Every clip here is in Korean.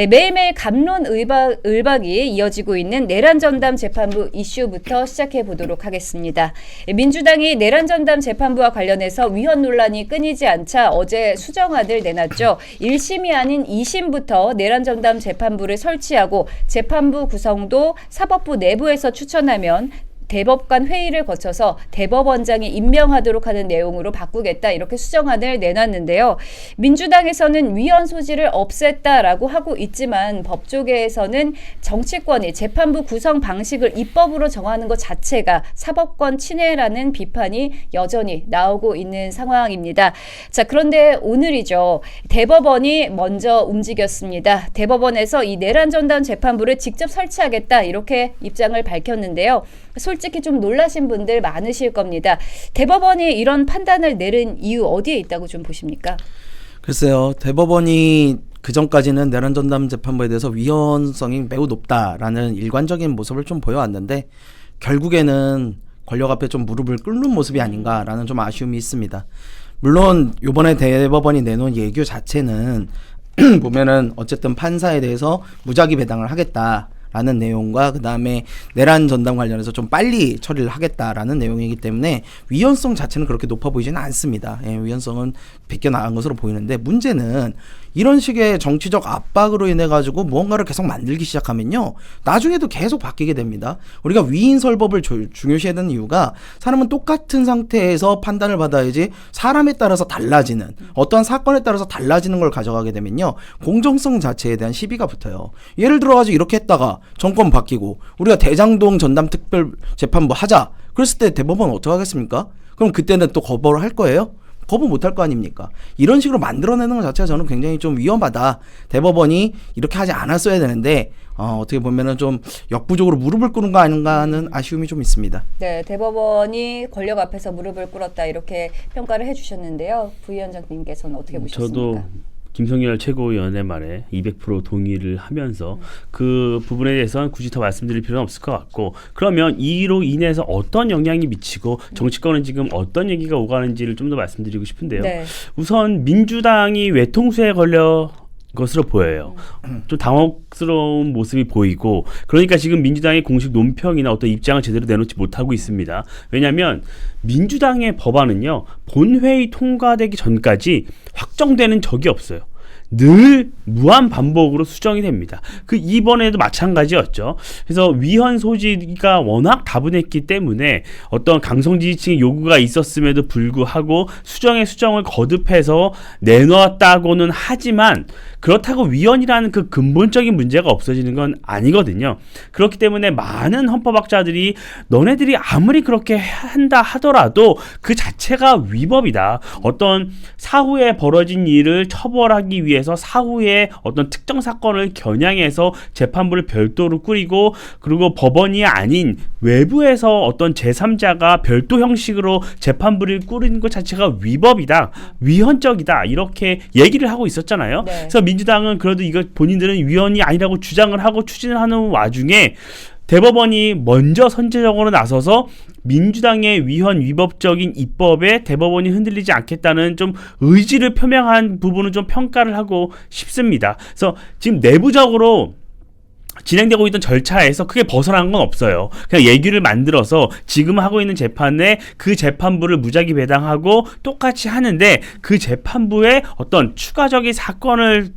매일매일 갑론을박이 이어지고 있는 내란전담 재판부 이슈부터 시작해 보도록 하겠습니다. 민주당이 내란전담 재판부와 관련해서 위헌 논란이 끊이지 않자 어제 수정안을 내놨죠. 1심이 아닌 2심부터 내란전담 재판부를 설치하고 재판부 구성도 사법부 내부에서 추천하면 대법관 회의를 거쳐서 대법원장이 임명하도록 하는 내용으로 바꾸겠다, 이렇게 수정안을 내놨는데요. 민주당에서는 위헌 소지를 없앴다라고 하고 있지만 법조계에서는 정치권이 재판부 구성 방식을 입법으로 정하는 것 자체가 사법권 침해라는 비판이 여전히 나오고 있는 상황입니다. 자, 그런데 오늘이죠. 대법원이 먼저 움직였습니다. 대법원에서 이 내란전담 재판부를 직접 설치하겠다, 이렇게 입장을 밝혔는데요. 솔직히 좀 놀라신 분들 많으실 겁니다. 대법원이 이런 판단을 내린 이유 어디에 있다고 좀 보십니까? 글쎄요. 대법원이 그전까지는 내란전담 재판부에 대해서 위헌성이 매우 높다라는 일관적인 모습을 좀 보여왔는데 결국에는 권력 앞에 좀 무릎을 꿇는 모습이 아닌가라는 좀 아쉬움이 있습니다. 물론 이번에 대법원이 내놓은 예규 자체는 보면은 어쨌든 판사에 대해서 무작위 배당을 하겠다 라는 내용과 그 다음에 내란 전담 관련해서 좀 빨리 처리를 하겠다라는 내용이기 때문에 위헌성 자체는 그렇게 높아 보이지는 않습니다. 위헌성은 베껴나간 것으로 보이는데 문제는 이런 식의 정치적 압박으로 인해 가지고 무언가를 계속 만들기 시작하면요, 나중에도 계속 바뀌게 됩니다. 우리가 위인설법을 중요시해야 되는 이유가 사람은 똑같은 상태에서 판단을 받아야지 사람에 따라서 달라지는, 어떠한 사건에 따라서 달라지는 걸 가져가게 되면요, 공정성 자체에 대한 시비가 붙어요. 예를 들어가지고 이렇게 했다가 정권 바뀌고 우리가 대장동 전담 특별 재판부 하자 그랬을 때 대법원은 어떻게 하겠습니까? 그럼 그때는 또 거부를 할 거예요? 거부 못할 거 아닙니까? 이런 식으로 만들어내는 것 자체가 저는 굉장히 좀 위험하다. 대법원이 이렇게 하지 않았어야 되는데 어떻게 보면은 좀 역부족으로 무릎을 꿇은 거 아닌가 하는 아쉬움이 좀 있습니다. 네, 대법원이 권력 앞에서 무릎을 꿇었다, 이렇게 평가를 해주셨는데요. 부위원장님께서는 어떻게 보셨습니까? 저도 김성열 최고위원의 말에 200% 동의를 하면서 그 부분에 대해서는 굳이 더 말씀드릴 필요는 없을 것 같고, 그러면 이로 인해서 어떤 영향이 미치고 정치권은 지금 어떤 얘기가 오가는지를 좀 더 말씀드리고 싶은데요. 네. 우선 민주당이 외통수에 걸려 것으로 보여요. 좀 당혹스러운 모습이 보이고, 그러니까 지금 민주당의 공식 논평이나 어떤 입장을 제대로 내놓지 못하고 있습니다. 왜냐하면 민주당의 법안은요, 본회의 통과되기 전까지 확정되는 적이 없어요. 늘 무한 반복으로 수정이 됩니다. 그 이번에도 마찬가지였죠. 그래서 위헌 소지가 워낙 다분했기 때문에 어떤 강성 지지층의 요구가 있었음에도 불구하고 수정을 거듭해서 내놓았다고는 하지만 그렇다고 위헌이라는 그 근본적인 문제가 없어지는 건 아니거든요. 그렇기 때문에 많은 헌법학자들이 너네들이 아무리 그렇게 한다 하더라도 그 자체가 위법이다. 어떤 사후에 벌어진 일을 처벌하기 위해서 사후에 어떤 특정 사건을 겨냥해서 재판부를 별도로 꾸리고, 그리고 법원이 아닌 외부에서 어떤 제3자가 별도 형식으로 재판부를 꾸리는 것 자체가 위법이다, 위헌적이다, 이렇게 얘기를 하고 있었잖아요. 네. 그래서 민주당은 그래도 이거 본인들은 위헌이 아니라고 주장을 하고 추진을 하는 와중에 대법원이 먼저 선제적으로 나서서 민주당의 위헌 위법적인 입법에 대법원이 흔들리지 않겠다는 좀 의지를 표명한 부분은 좀 평가를 하고 싶습니다. 그래서 지금 내부적으로 진행되고 있던 절차에서 크게 벗어난 건 없어요. 그냥 예규를 만들어서 지금 하고 있는 재판에 그 재판부를 무작위 배당하고 똑같이 하는데, 그 재판부에 어떤 추가적인 사건을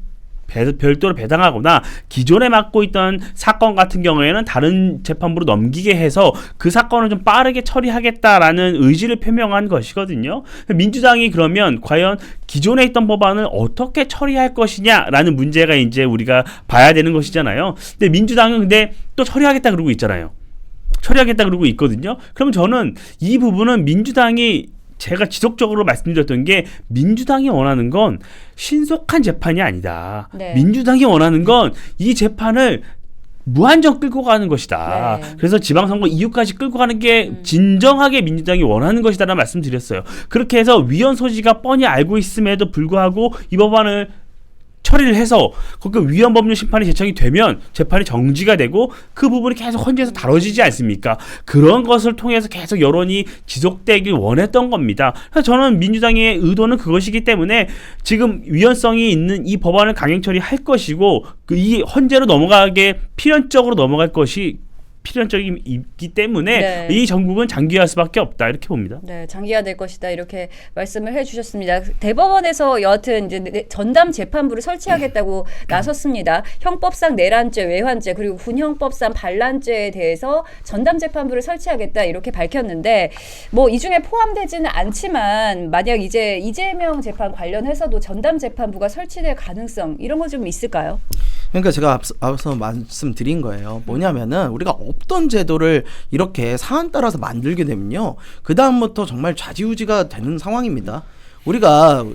별도로 배당하거나 기존에 맡고 있던 사건 같은 경우에는 다른 재판부로 넘기게 해서 그 사건을 좀 빠르게 처리하겠다라는 의지를 표명한 것이거든요. 민주당이 그러면 과연 기존에 있던 법안을 어떻게 처리할 것이냐라는 문제가 이제 우리가 봐야 되는 것이잖아요. 근데 민주당은 근데 또 처리하겠다 그러고 있잖아요. 처리하겠다 그러고 있거든요. 그럼 저는 이 부분은 민주당이, 제가 지속적으로 말씀드렸던 게, 민주당이 원하는 건 신속한 재판이 아니다. 네. 민주당이 원하는 건 이 재판을 무한정 끌고 가는 것이다. 네. 그래서 지방선거 이후까지 끌고 가는 게 진정하게 민주당이 원하는 것이다라는 말씀드렸어요. 그렇게 해서 위헌 소지가 뻔히 알고 있음에도 불구하고 이 법안을 처리를 해서 그 위헌 법률 심판이 제청이 되면 재판이 정지가 되고 그 부분이 계속 헌재에서 다뤄지지 않습니까? 그런 것을 통해서 계속 여론이 지속되길 원했던 겁니다. 그래서 저는 민주당의 의도는 그것이기 때문에 지금 위헌성이 있는 이 법안을 강행 처리할 것이고 이 헌재로 넘어가게 필연적으로 넘어갈 것이 필연적이 있기 때문에 네. 이 정국은 장기화할 수밖에 없다 이렇게 봅니다. 네, 장기화될 것이다 이렇게 말씀을 해주셨습니다. 대법원에서 여하튼 이제 전담 재판부를 설치하겠다고 나섰습니다. 형법상 내란죄, 외환죄 그리고 군형법상 반란죄에 대해서 전담 재판부를 설치하겠다 이렇게 밝혔는데 뭐 이 중에 포함되지는 않지만 만약 이제 이재명 재판 관련해서도 전담 재판부가 설치될 가능성 이런 거 좀 있을까요? 그러니까 제가 앞서 말씀드린 거예요. 뭐냐면은 우리가 없던 제도를 이렇게 사안 따라서 만들게 되면요, 그 다음부터 정말 좌지우지가 되는 상황입니다. 우리가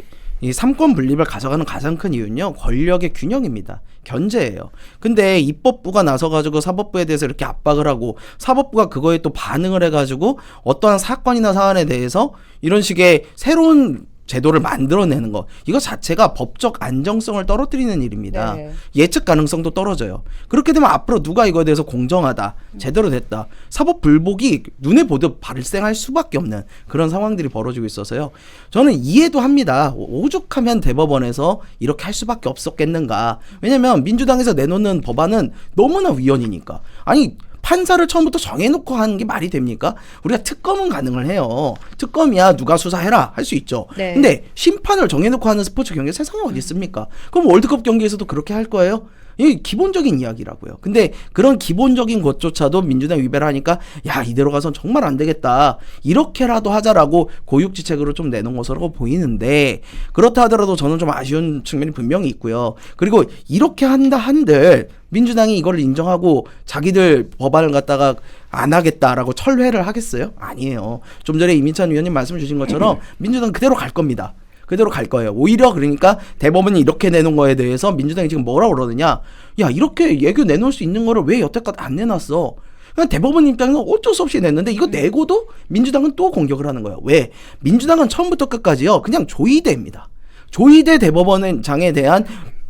이 삼권 분립을 가져가는 가장 큰 이유는요, 권력의 균형입니다. 견제예요. 근데 입법부가 나서가지고 사법부에 대해서 이렇게 압박을 하고 사법부가 그거에 또 반응을 해가지고 어떠한 사건이나 사안에 대해서 이런 식의 새로운 제도를 만들어내는 거, 이거 자체가 법적 안정성을 떨어뜨리는 일입니다. 네. 예측 가능성도 떨어져요. 그렇게 되면 앞으로 누가 이거에 대해서 공정하다, 제대로 됐다, 사법 불복이 눈에 보듯 발생할 수밖에 없는 그런 상황들이 벌어지고 있어서요. 저는 이해도 합니다. 오죽하면 대법원에서 이렇게 할 수밖에 없었겠는가. 왜냐면 민주당에서 내놓는 법안은 너무나 위헌이니까. 아니, 판사를 처음부터 정해놓고 하는 게 말이 됩니까? 우리가 특검은 가능을 해요. 특검이야 누가 수사해라 할 수 있죠. 네. 근데 심판을 정해놓고 하는 스포츠 경기 세상에 어디 있습니까? 그럼 월드컵 경기에서도 그렇게 할 거예요? 이게 기본적인 이야기라고요. 근데 그런 기본적인 것조차도 민주당 위배를 하니까 야, 이대로 가선 정말 안 되겠다, 이렇게라도 하자라고 고육지책으로 좀 내놓은 것으로 보이는데, 그렇다 하더라도 저는 좀 아쉬운 측면이 분명히 있고요. 그리고 이렇게 한다 한들 민주당이 이걸 인정하고 자기들 법안을 갖다가 안 하겠다라고 철회를 하겠어요? 아니에요. 좀 전에 이민찬 위원님 말씀 주신 것처럼 민주당 그대로 갈 겁니다. 그대로 갈 거예요. 오히려 그러니까 대법원이 이렇게 내놓은 거에 대해서 민주당이 지금 뭐라고 그러느냐, 야, 이렇게 예규 내놓을 수 있는 거를 왜 여태까지 안 내놨어? 그냥 대법원 입장에서 어쩔 수 없이 냈는데 이거 내고도 민주당은 또 공격을 하는 거예요. 왜? 민주당은 처음부터 끝까지요, 그냥 조이대입니다. 조이대 대법원장에 대한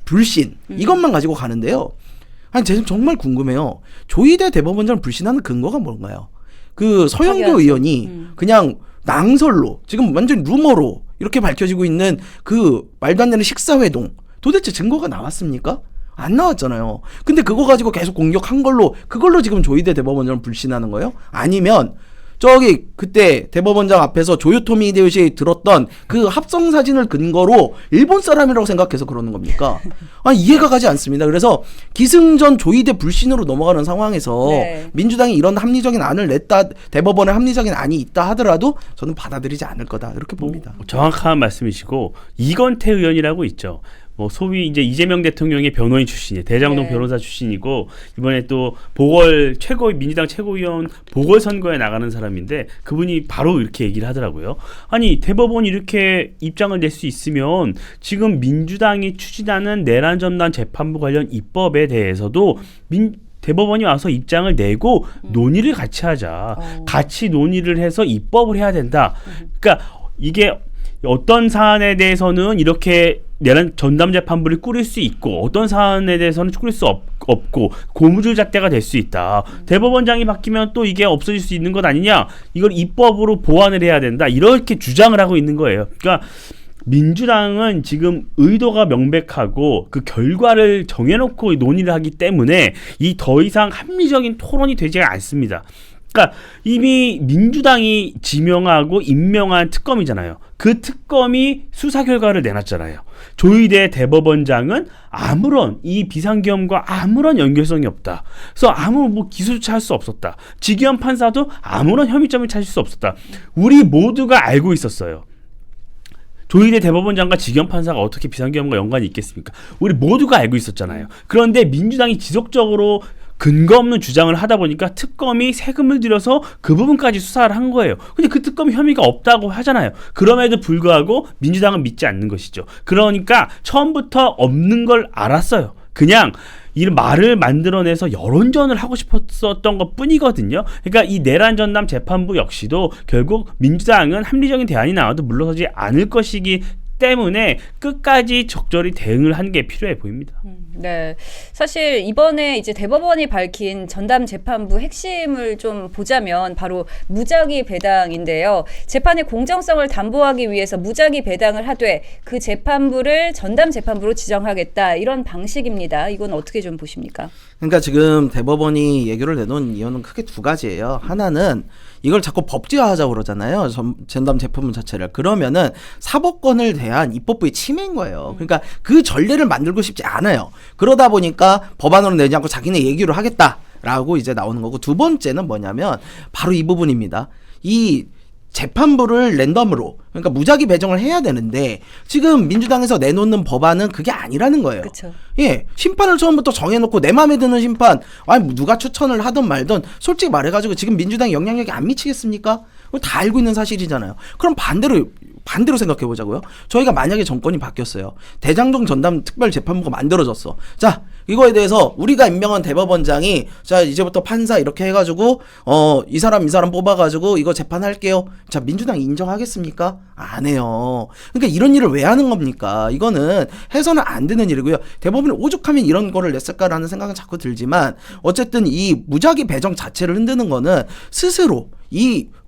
불신, 이것만 가지고 가는데요. 아니, 제가 정말 궁금해요. 조이대 대법원장을 불신하는 근거가 뭔가요? 그 서영교 의원이 그냥 낭설로, 지금 완전 루머로 이렇게 밝혀지고 있는 그 말도 안 되는 식사회동, 도대체 증거가 나왔습니까? 안 나왔잖아요. 근데 그거 가지고 계속 공격한 걸로, 그걸로 지금 조이대 대법원장을 불신하는 거예요? 아니면 저기 그때 대법원장 앞에서 조요토미 히데요시 들었던 그 합성 사진을 근거로 일본 사람이라고 생각해서 그러는 겁니까? 아니, 이해가 가지 않습니다. 그래서 기승전 조이대 불신으로 넘어가는 상황에서 네. 민주당이 이런 합리적인 안을 냈다, 대법원에 합리적인 안이 있다 하더라도 저는 받아들이지 않을 거다, 이렇게 봅니다. 정확한 말씀이시고, 이건태 의원이라고 있죠. 뭐 소위 이제 이재명 대통령의 변호인 출신이에요. 대장동 네. 변호사 출신이고, 이번에 또 보궐 민주당 최고위원 보궐선거에 나가는 사람인데, 그분이 바로 이렇게 얘기를 하더라고요. 아니, 대법원이 이렇게 입장을 낼 수 있으면 지금 민주당이 추진하는 내란 전담 재판부 관련 입법에 대해서도 대법원이 와서 입장을 내고 논의를 같이 하자. 같이 논의를 해서 입법을 해야 된다. 그러니까 이게 어떤 사안에 대해서는 이렇게 내란 전담 재판부를 꾸릴 수 있고, 어떤 사안에 대해서는 꾸릴 수 없고 고무줄잣대가 될 수 있다. 대법원장이 바뀌면 또 이게 없어질 수 있는 것 아니냐. 이걸 입법으로 보완을 해야 된다. 이렇게 주장을 하고 있는 거예요. 그러니까 민주당은 지금 의도가 명백하고 그 결과를 정해놓고 논의를 하기 때문에 이 더 이상 합리적인 토론이 되지 않습니다. 그러니까 이미 민주당이 지명하고 임명한 특검이잖아요. 그 특검이 수사 결과를 내놨잖아요. 조희대 대법원장은 아무런 이 비상계엄과 아무런 연결성이 없다. 그래서 아무 기소조차 할 수 없었다. 지기현 판사도 아무런 혐의점을 찾을 수 없었다. 우리 모두가 알고 있었어요. 조희대 대법원장과 지기현 판사가 어떻게 비상계엄과 연관이 있겠습니까? 우리 모두가 알고 있었잖아요. 그런데 민주당이 지속적으로 근거 없는 주장을 하다 보니까 특검이 세금을 들여서 그 부분까지 수사를 한 거예요. 근데 그 특검이 혐의가 없다고 하잖아요. 그럼에도 불구하고 민주당은 믿지 않는 것이죠. 그러니까 처음부터 없는 걸 알았어요. 그냥 이 말을 만들어내서 여론전을 하고 싶었던 것 뿐이거든요. 그러니까 이 내란 전담 재판부 역시도 결국 민주당은 합리적인 대안이 나와도 물러서지 않을 것이기 때문에 끝까지 적절히 대응을 하는 게 필요해 보입니다. 네. 사실 이번에 이제 대법원이 밝힌 전담 재판부 핵심을 좀 보자면 바로 무작위 배당인데요. 재판의 공정성을 담보하기 위해서 무작위 배당을 하되 그 재판부를 전담 재판부로 지정하겠다. 이런 방식입니다. 이건 어떻게 좀 보십니까? 그러니까 지금 대법원이 예규를 내놓은 이유는 크게 두 가지예요. 하나는 이걸 자꾸 법제화하자고 그러잖아요. 전담 재판부 자체를. 그러면은 사법권을 대한 입법부의 침해인 거예요. 그러니까 그 전례를 만들고 싶지 않아요. 그러다 보니까 법안으로 내지 않고 자기네 예규를 하겠다라고 이제 나오는 거고, 두 번째는 뭐냐면 바로 이 부분입니다. 이 재판부를 랜덤으로, 그러니까 무작위 배정을 해야 되는데 지금 민주당에서 내놓는 법안은 그게 아니라는 거예요. 그쵸. 예, 심판을 처음부터 정해놓고 내 마음에 드는 심판, 아니 누가 추천을 하든 말든 솔직히 말해가지고 지금 민주당이 영향력이 안 미치겠습니까? 그거 다 알고 있는 사실이잖아요. 그럼 반대로 생각해 보자고요. 저희가 만약에 정권이 바뀌었어요. 대장동 전담 특별재판부가 만들어졌어. 자, 이거에 대해서 우리가 임명한 대법원장이 자 이제부터 판사 이렇게 해가지고 이 사람 뽑아가지고 이거 재판할게요. 자, 민주당이 인정하겠습니까? 안 해요. 그러니까 이런 일을 왜 하는 겁니까? 이거는 해서는 안 되는 일이고요. 대법원이 오죽하면 이런 거를 냈을까라는 생각은 자꾸 들지만, 어쨌든 이 무작위 배정 자체를 흔드는 거는 스스로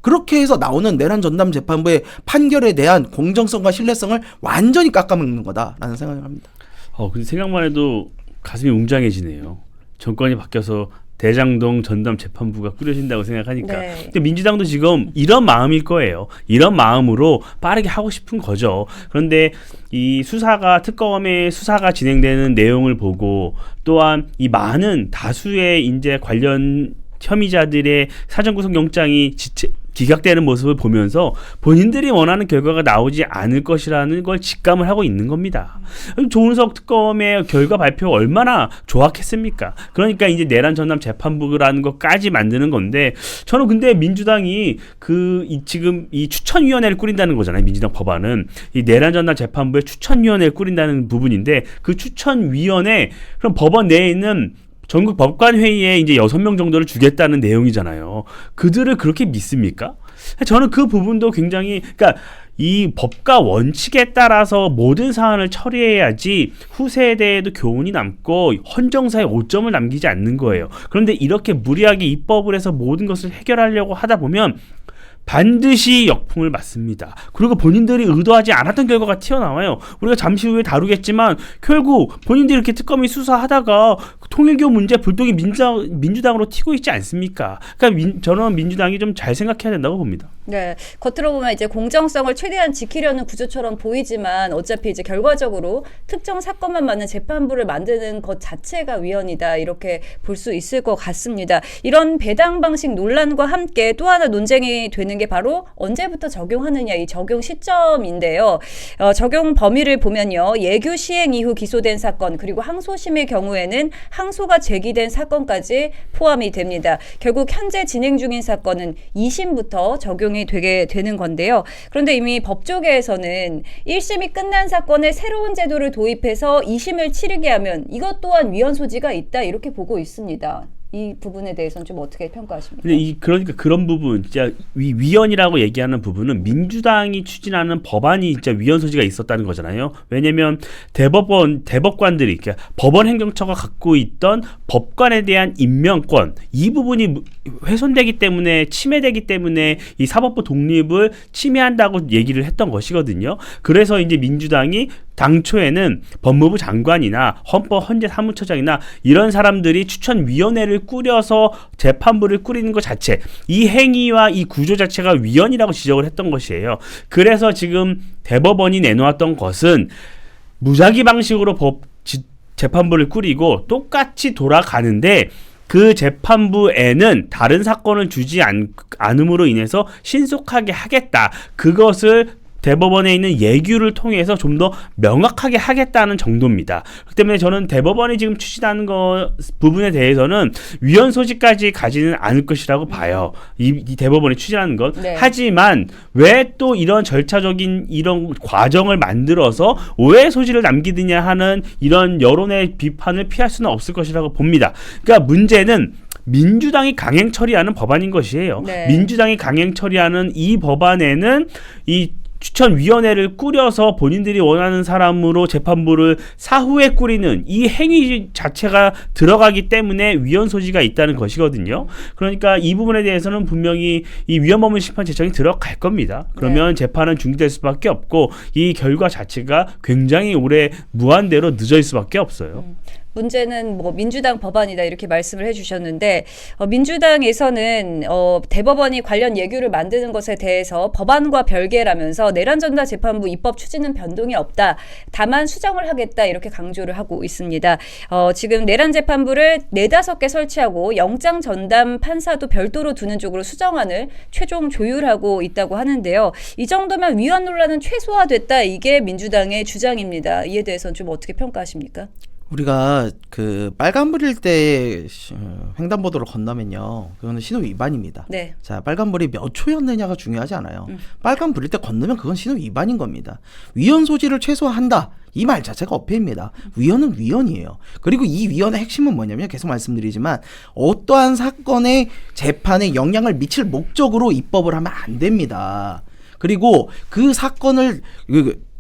그렇게 해서 나오는 내란 전담 재판부의 판결에 대한 공정성과 신뢰성을 완전히 깎아먹는 거다라는 생각을 합니다. 근데 생각만 해도 가슴이 웅장해지네요. 정권이 바뀌어서 대장동 전담 재판부가 꾸려진다고 생각하니까. 네. 근데 민주당도 지금 이런 마음일 거예요. 이런 마음으로 빠르게 하고 싶은 거죠. 그런데 이 특검의 수사가 진행되는 내용을 보고, 또한 이 많은 다수의 이제 관련 혐의자들의 사전구속 영장이 기각되는 모습을 보면서 본인들이 원하는 결과가 나오지 않을 것이라는 걸 직감을 하고 있는 겁니다. 조은석 특검의 결과 발표가 얼마나 조악했습니까? 그러니까 이제 내란 전담 재판부라는 것까지 만드는 건데, 저는 근데 민주당이 지금 이 추천위원회를 꾸린다는 거잖아요. 민주당 법안은 이 내란 전담 재판부의 추천위원회를 꾸린다는 부분인데, 그 추천위원회, 그럼 법원 내에 있는 전국 법관회의에 이제 6명 정도를 주겠다는 내용이잖아요. 그들을 그렇게 믿습니까? 저는 그 부분도 굉장히, 그러니까 이 법과 원칙에 따라서 모든 사안을 처리해야지 후세대에도 교훈이 남고 헌정사에 오점을 남기지 않는 거예요. 그런데 이렇게 무리하게 입법을 해서 모든 것을 해결하려고 하다 보면 반드시 역풍을 맞습니다. 그리고 본인들이 의도하지 않았던 결과가 튀어나와요. 우리가 잠시 후에 다루겠지만 결국 본인들이 이렇게 특검이 수사하다가 통일교 문제 불똥이 민주당으로 튀고 있지 않습니까? 그러니까 저는 민주당이 좀 잘 생각해야 된다고 봅니다. 네, 겉으로 보면 이제 공정성을 최대한 지키려는 구조처럼 보이지만 어차피 이제 결과적으로 특정 사건만 많은 재판부를 만드는 것 자체가 위헌이다, 이렇게 볼 수 있을 것 같습니다. 이런 배당 방식 논란과 함께 또 하나 논쟁이 되는 게 바로 언제부터 적용하느냐, 이 적용 시점인데요. 적용 범위를 보면요, 예규 시행 이후 기소된 사건, 그리고 항소심의 경우에는 항소가 제기된 사건까지 포함이 됩니다. 결국 현재 진행 중인 사건은 2심부터 적용이 되게 되는 건데요. 그런데 이미 법조계에서는 1심이 끝난 사건에 새로운 제도를 도입해서 2심을 치르게 하면 이것 또한 위헌 소지가 있다, 이렇게 보고 있습니다. 이 부분에 대해서는 좀 어떻게 평가하십니까? 근데 그러니까 그런 부분, 진짜 위헌이라고 얘기하는 부분은 민주당이 추진하는 법안이 진짜 위헌 소지가 있었다는 거잖아요. 왜냐면 대법관들이, 그러니까 법원 행정처가 갖고 있던 법관에 대한 임명권, 이 부분이 훼손되기 때문에, 침해되기 때문에 이 사법부 독립을 침해한다고 얘기를 했던 것이거든요. 그래서 이제 민주당이 당초에는 법무부 장관이나 헌재사무처장이나 이런 사람들이 추천위원회를 꾸려서 재판부를 꾸리는 것 자체, 이 행위와 이 구조 자체가 위헌이라고 지적을 했던 것이에요. 그래서 지금 대법원이 내놓았던 것은 무작위 방식으로 재판부를 꾸리고 똑같이 돌아가는데, 그 재판부에는 다른 사건을 주지 않음으로 인해서 신속하게 하겠다. 그것을 대법원에 있는 예규를 통해서 좀 더 명확하게 하겠다는 정도입니다. 그렇기 때문에 저는 대법원이 지금 추진하는 부분에 대해서는 위헌 소지까지 가지는 않을 것이라고 봐요. 이 대법원이 추진하는 것. 네. 하지만 왜 또 이런 절차적인 이런 과정을 만들어서 오해 소지를 남기느냐 하는 이런 여론의 비판을 피할 수는 없을 것이라고 봅니다. 그러니까 문제는 민주당이 강행 처리하는 법안인 것이에요. 네. 민주당이 강행 처리하는 이 법안에는 이 추천위원회를 꾸려서 본인들이 원하는 사람으로 재판부를 사후에 꾸리는 이 행위 자체가 들어가기 때문에 위헌 소지가 있다는 것이거든요. 그러니까 이 부분에 대해서는 분명히 이 위헌법문 심판 제청이 들어갈 겁니다. 그러면 재판은 중지될 수밖에 없고 이 결과 자체가 굉장히 오래 무한대로 늦어질 수밖에 없어요. 문제는 뭐 민주당 법안이다 이렇게 말씀을 해주셨는데 민주당에서는 대법원이 관련 예규를 만드는 것에 대해서 법안과 별개라면서 내란전담 재판부 입법 추진은 변동이 없다. 다만 수정을 하겠다 이렇게 강조를 하고 있습니다. 지금 내란 재판부를 4-5개 설치하고 영장 전담 판사도 별도로 두는 쪽으로 수정안을 최종 조율하고 있다고 하는데요. 이 정도면 위헌 논란은 최소화됐다. 이게 민주당의 주장입니다. 이에 대해서는 좀 어떻게 평가하십니까? 우리가 그 빨간불일 때 횡단보도를 건너면요, 그거는 신호 위반입니다. 네. 자, 빨간불이 몇 초였느냐가 중요하지 않아요. 빨간불일 때 건너면 그건 신호 위반인 겁니다. 위헌 소지를 최소화한다. 이 말 자체가 어폐입니다. 위헌은 위헌이에요. 그리고 이 위헌의 핵심은 뭐냐면 계속 말씀드리지만 어떠한 사건의 재판에 영향을 미칠 목적으로 입법을 하면 안 됩니다. 그리고 그 사건을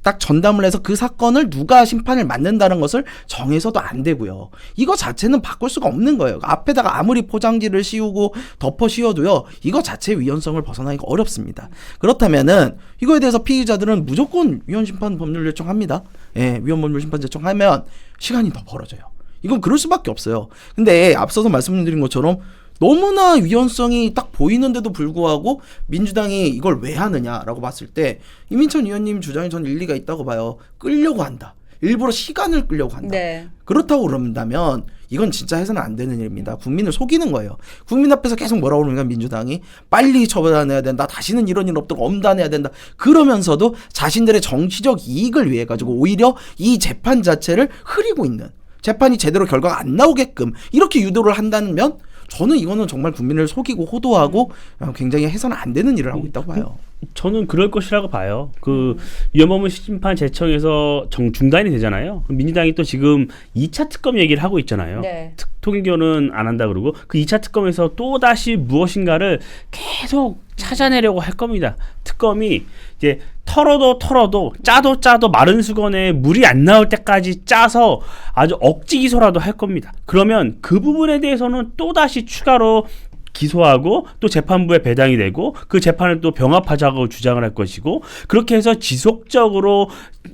딱 전담을 해서 그 사건을 누가 심판을 맡는다는 것을 정해서도 안 되고요. 이거 자체는 바꿀 수가 없는 거예요. 앞에다가 아무리 포장지를 씌우고 덮어 씌워도요, 이거 자체의 위헌성을 벗어나기가 어렵습니다. 그렇다면은 이거에 대해서 피의자들은 무조건 위헌심판 법률 요청합니다. 예, 위헌법률 심판 요청하면 시간이 더 벌어져요. 이건 그럴 수밖에 없어요. 근데 앞서서 말씀드린 것처럼 너무나 위헌성이 딱 보이는데도 불구하고 민주당이 이걸 왜 하느냐라고 봤을 때 이민찬 의원님 주장이 전 일리가 있다고 봐요. 끌려고 한다. 일부러 시간을 끌려고 한다. 네. 그렇다고 그런다면 이건 진짜 해서는 안 되는 일입니다. 국민을 속이는 거예요. 국민 앞에서 계속 뭐라고 그러니까 민주당이 빨리 처벌해야 된다. 다시는 이런 일 없도록 엄단해야 된다. 그러면서도 자신들의 정치적 이익을 위해 가지고 오히려 이 재판 자체를 흐리고 있는, 재판이 제대로 결과가 안 나오게끔 이렇게 유도를 한다면 저는 이거는 정말 국민을 속이고 호도하고 굉장히 해서는 안 되는 일을 하고 있다고 봐요. 저는 그럴 것이라고 봐요. 그 위헌법문 심판 제청에서 중단이 되잖아요. 민주당이 또 지금 2차 특검 얘기를 하고 있잖아요. 네. 통일교는 안 한다 그러고 그 2차 특검에서 또 다시 무엇인가를 계속 찾아내려고 할 겁니다. 특검이 이제 털어도 짜도 마른 수건에 물이 안 나올 때까지 짜서 아주 억지 기소라도 할 겁니다. 그러면 그 부분에 대해서는 또 다시 추가로 기소하고 또 재판부에 배당이 되고 그 재판을 또 병합하자고 주장을 할 것이고, 그렇게 해서 지속적으로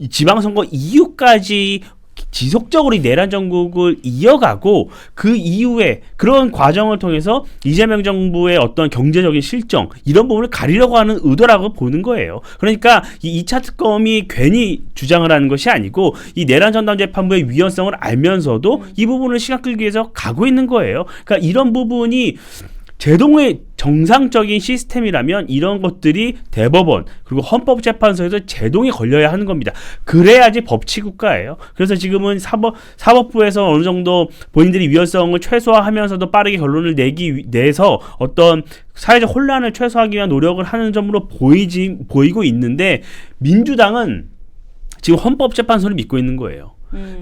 지방선거 이후까지 지속적으로 이 내란 정국을 이어가고 그 이후에 그런 과정을 통해서 이재명 정부의 어떤 경제적인 실정 이런 부분을 가리려고 하는 의도라고 보는 거예요. 그러니까 이 2차 특검이 괜히 주장을 하는 것이 아니고 이 내란 전담 재판부의 위헌성을 알면서도 이 부분을 시간 끌기 위해서 가고 있는 거예요. 그러니까 이런 부분이 제동의 정상적인 시스템이라면 이런 것들이 대법원 그리고 헌법재판소에서 제동이 걸려야 하는 겁니다. 그래야지 법치국가예요. 그래서 지금은 사법부에서 어느 정도 본인들이 위헌성을 최소화하면서도 빠르게 결론을 내서 어떤 사회적 혼란을 최소화하기 위한 노력을 하는 점으로 보이고 있는데, 민주당은 지금 헌법재판소를 믿고 있는 거예요.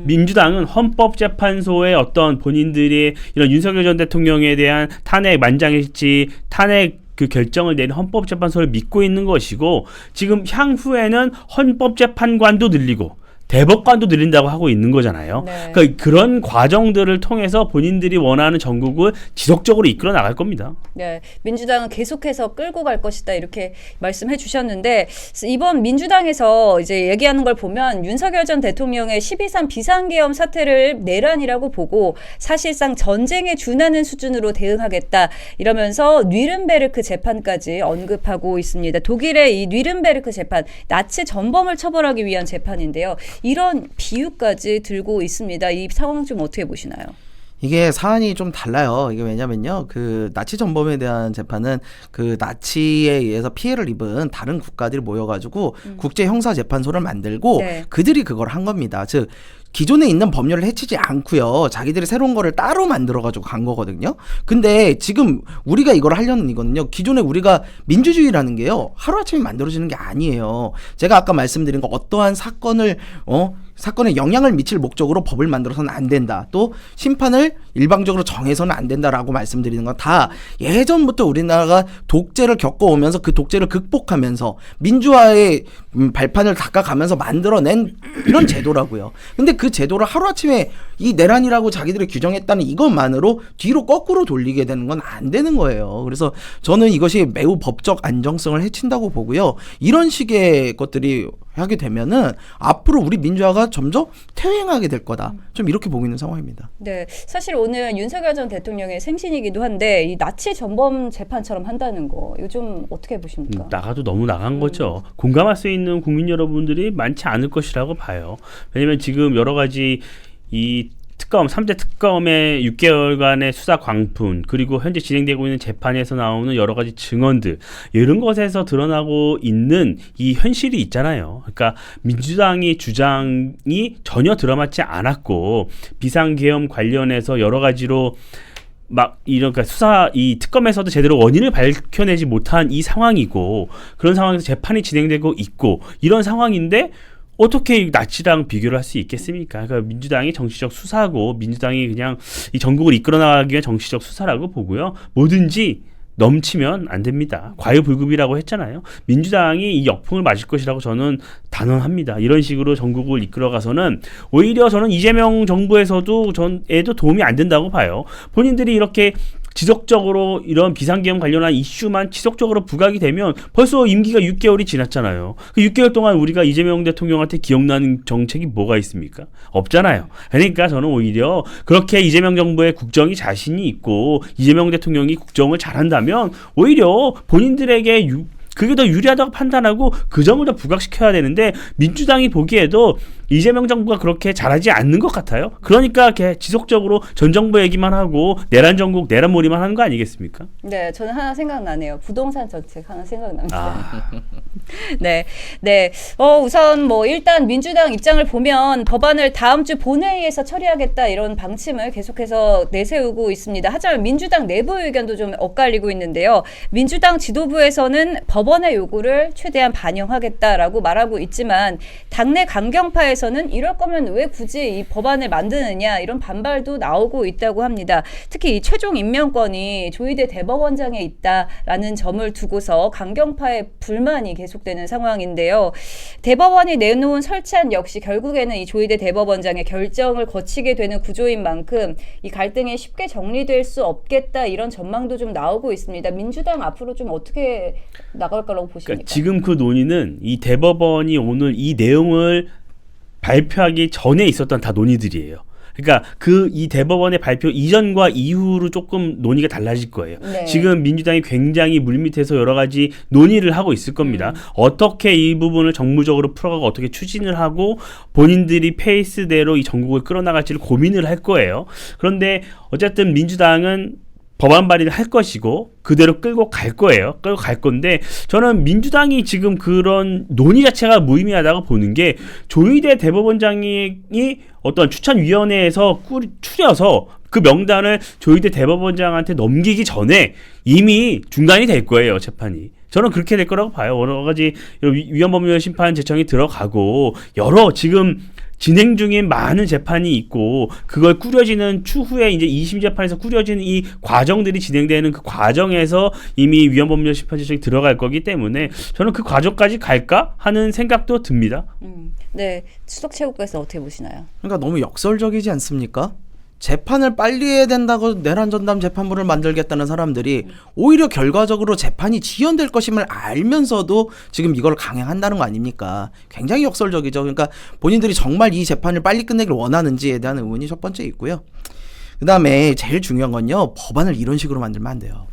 민주당은 헌법재판소의 어떤 본인들이 이런 윤석열 전 대통령에 대한 탄핵 만장일치 탄핵 그 결정을 내린 헌법재판소를 믿고 있는 것이고, 지금 향후에는 헌법재판관도 늘리고 대법관도 늘린다고 하고 있는 거잖아요. 네. 그러니까 그런 과정들을 통해서 본인들이 원하는 전국을 지속적으로 이끌어 나갈 겁니다. 네, 민주당은 계속해서 끌고 갈 것이다 이렇게 말씀해 주셨는데, 이번 민주당에서 이제 얘기하는 걸 보면 윤석열 전 대통령의 12.3 비상계엄 사태를 내란이라고 보고 사실상 전쟁에 준하는 수준으로 대응하겠다 이러면서 뉘른베르크 재판까지 언급하고 있습니다. 독일의 이 뉘른베르크 재판, 나치 전범을 처벌하기 위한 재판인데요. 이런 비유까지 들고 있습니다. 이 상황 좀 어떻게 보시나요? 이게 사안이 좀 달라요. 이게 왜냐면요, 그 나치 전범에 대한 재판은 그 나치에 의해서 피해를 입은 다른 국가들이 모여가지고 국제 형사 재판소를 만들고 네. 그들이 그걸 한 겁니다. 즉 기존에 있는 법률을 해치지 않고요, 자기들이 새로운 거를 따로 만들어가지고 간 거거든요. 근데 지금 우리가 이걸 하려는 이거는요, 기존에 우리가 민주주의라는 게요 하루아침에 만들어지는 게 아니에요. 제가 아까 말씀드린 거 어떠한 사건을 사건에 영향을 미칠 목적으로 법을 만들어서는 안 된다. 또 심판을 일방적으로 정해서는 안 된다라고 말씀드리는 건 다 예전부터 우리나라가 독재를 겪어오면서 그 독재를 극복하면서 민주화의 발판을 닦아가면서 만들어낸 이런 제도라고요. 근데 그 제도를 하루아침에 이 내란이라고 자기들이 규정했다는 이것만으로 뒤로 거꾸로 돌리게 되는 건 안 되는 거예요. 그래서 저는 이것이 매우 법적 안정성을 해친다고 보고요. 이런 식의 것들이 하게 되면은 앞으로 우리 민주화가 점점 퇴행하게 될 거다. 좀 이렇게 보고 있는 상황입니다. 네, 사실 오늘 윤석열 전 대통령의 생신이기도 한데 이 나치 전범 재판처럼 한다는 거 이거 좀 어떻게 보십니까? 나가도 너무 나간 거죠. 공감할 수 있는 국민 여러분들이 많지 않을 것이라고 봐요. 왜냐하면 지금 여러 가지 이 특검, 3대 특검의 6개월간의 수사 광풍, 그리고 현재 진행되고 있는 재판에서 나오는 여러 가지 증언들, 이런 것에서 드러나고 있는 이 현실이 있잖아요. 그러니까 민주당이 주장이 전혀 들어맞지 않았고, 비상계엄 관련해서 여러 가지로 막 이런 그러니까 수사 이 특검에서도 제대로 원인을 밝혀내지 못한 이 상황이고, 그런 상황에서 재판이 진행되고 있고 이런 상황인데 어떻게 나치랑 비교를 할 수 있겠습니까? 그러니까 민주당이 정치적 수사고 민주당이 그냥 이 전국을 이끌어 나가기 위한 정치적 수사라고 보고요. 뭐든지 넘치면 안 됩니다. 과유불급이라고 했잖아요. 민주당이 이 역풍을 맞을 것이라고 저는 단언합니다. 이런 식으로 전국을 이끌어가서는 오히려 저는 이재명 정부에서도 전에도 도움이 안 된다고 봐요. 본인들이 이렇게 지속적으로 이런 비상계엄 관련한 이슈만 지속적으로 부각이 되면 벌써 임기가 6개월이 지났잖아요. 그 6개월 동안 우리가 이재명 대통령한테 기억나는 정책이 뭐가 있습니까? 없잖아요. 그러니까 저는 오히려 그렇게 이재명 정부의 국정이 자신이 있고 이재명 대통령이 국정을 잘한다면 오히려 본인들에게 그게 더 유리하다고 판단하고 그 점을 더 부각시켜야 되는데 민주당이 보기에도 이재명 정부가 그렇게 잘하지 않는 것 같아요. 그러니까 지속적으로 전 정부 얘기만 하고 내란 전국, 내란몰이만 하는 거 아니겠습니까? 네, 저는 하나 생각나네요. 부동산 정책 하나 생각납니다. 아. 네, 네. 우선 뭐 일단 민주당 입장을 보면 법안을 다음 주 본회의에서 처리하겠다 이런 방침을 계속해서 내세우고 있습니다. 하지만 민주당 내부 의견도 좀 엇갈리고 있는데요. 민주당 지도부에서는 법원의 요구를 최대한 반영하겠다라고 말하고 있지만 당내 강경파에서는 이럴 거면 왜 굳이 이 법안을 만드느냐 이런 반발도 나오고 있다고 합니다. 특히 이 최종 임명권이 조희대 대법원장에 있다라는 점을 두고서 강경파의 불만이 계속되는 상황인데요. 대법원이 내놓은 설치안 역시 결국에는 이 조희대 대법원장의 결정을 거치게 되는 구조인 만큼 이 갈등이 쉽게 정리될 수 없겠다 이런 전망도 좀 나오고 있습니다. 민주당 앞으로 좀 어떻게 나갈 거라고 보십니까? 그러니까 지금 그 논의는 이 대법원이 오늘 이 내용을 발표하기 전에 있었던 다 논의들이에요. 그러니까 이 대법원의 발표 이전과 이후로 조금 논의가 달라질 거예요. 네. 지금 민주당이 굉장히 물밑에서 여러 가지 논의를 하고 있을 겁니다. 어떻게 이 부분을 정무적으로 풀어가고 어떻게 추진을 하고 본인들이 페이스대로 이 전국을 끌어나갈지를 고민을 할 거예요. 그런데 어쨌든 민주당은 법안 발의를 할 것이고 그대로 끌고 갈 거예요. 끌고 갈 건데 저는 민주당이 지금 그런 논의 자체가 무의미하다고 보는 게 조희대 대법원장이 어떤 추천위원회에서 추려서 그 명단을 조희대 대법원장한테 넘기기 전에 이미 중단이 될 거예요. 재판이. 저는 그렇게 될 거라고 봐요. 여러 가지 위헌법률 심판 제청이 들어가고 여러 지금 진행 중인 많은 재판이 있고 그걸 꾸려지는 추후에 이제 2심 재판에서 꾸려지는 이 과정들이 진행되는 그 과정에서 이미 위헌법률 심판 제청이 들어갈 거기 때문에 저는 그 과정까지 갈까 하는 생각도 듭니다. 네, 수석최고께서 어떻게 보시나요? 그러니까 너무 역설적이지 않습니까? 재판을 빨리 해야 된다고 내란 전담 재판부를 만들겠다는 사람들이 오히려 결과적으로 재판이 지연될 것임을 알면서도 지금 이걸 강행한다는 거 아닙니까? 굉장히 역설적이죠. 그러니까 본인들이 정말 이 재판을 빨리 끝내길 원하는지에 대한 의문이 첫 번째 있고요. 그다음에 제일 중요한 건요. 법안을 이런 식으로 만들면 안 돼요.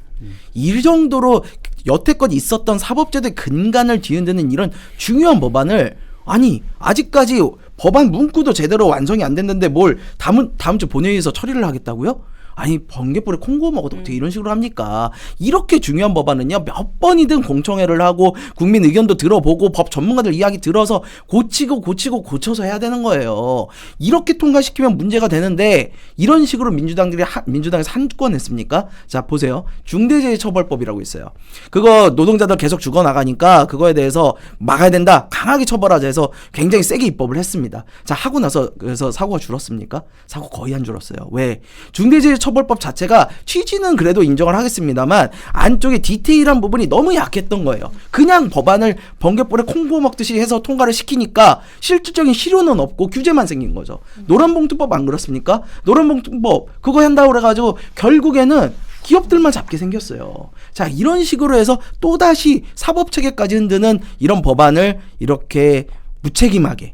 이 정도로 여태껏 있었던 사법제도의 근간을 뒤흔드는 이런 중요한 법안을 아니 아직까지 법안 문구도 제대로 완성이 안 됐는데 뭘 다음 주 본회의에서 처리를 하겠다고요? 아니 번개불에 콩고 먹어도 어떻게 이런 식으로 합니까? 이렇게 중요한 법안은요 몇 번이든 공청회를 하고 국민 의견도 들어보고 법 전문가들 이야기 들어서 고치고 고쳐서 해야 되는 거예요. 이렇게 통과시키면 문제가 되는데 이런 식으로 민주당에서 한 건 했습니까? 자 보세요. 중대재해처벌법이라고 있어요. 그거 노동자들 계속 죽어나가니까 그거에 대해서 막아야 된다. 강하게 처벌하자 해서 굉장히 세게 입법을 했습니다. 자 하고 나서 그래서 사고가 줄었습니까? 사고 거의 안 줄었어요. 왜? 중대재해처벌법 자체가 취지는 그래도 인정을 하겠습니다만 안쪽에 디테일한 부분이 너무 약했던 거예요. 그냥 법안을 번개불에 콩고 먹듯이 해서 통과를 시키니까 실질적인 실효는 없고 규제만 생긴 거죠. 노란봉투법 안 그렇습니까? 노란봉투법 그거 한다고 그래가지고 결국에는 기업들만 잡게 생겼어요. 자 이런 식으로 해서 또다시 사법체계까지 흔드는 이런 법안을 이렇게 무책임하게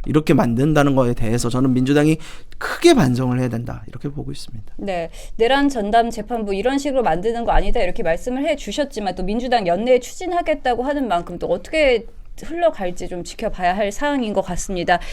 이렇게 만든다는 거에 대해서 저는 민주당이 크게 반성을 해야 된다 이렇게 보고 있습니다. 네, 내란 전담 재판부 이런 식으로 만드는 거 아니다 이렇게 말씀을 해주셨지만 또 민주당 연내에 추진하겠다고 하는 만큼 또 어떻게 흘러갈지 좀 지켜봐야 할 사항인 것 같습니다.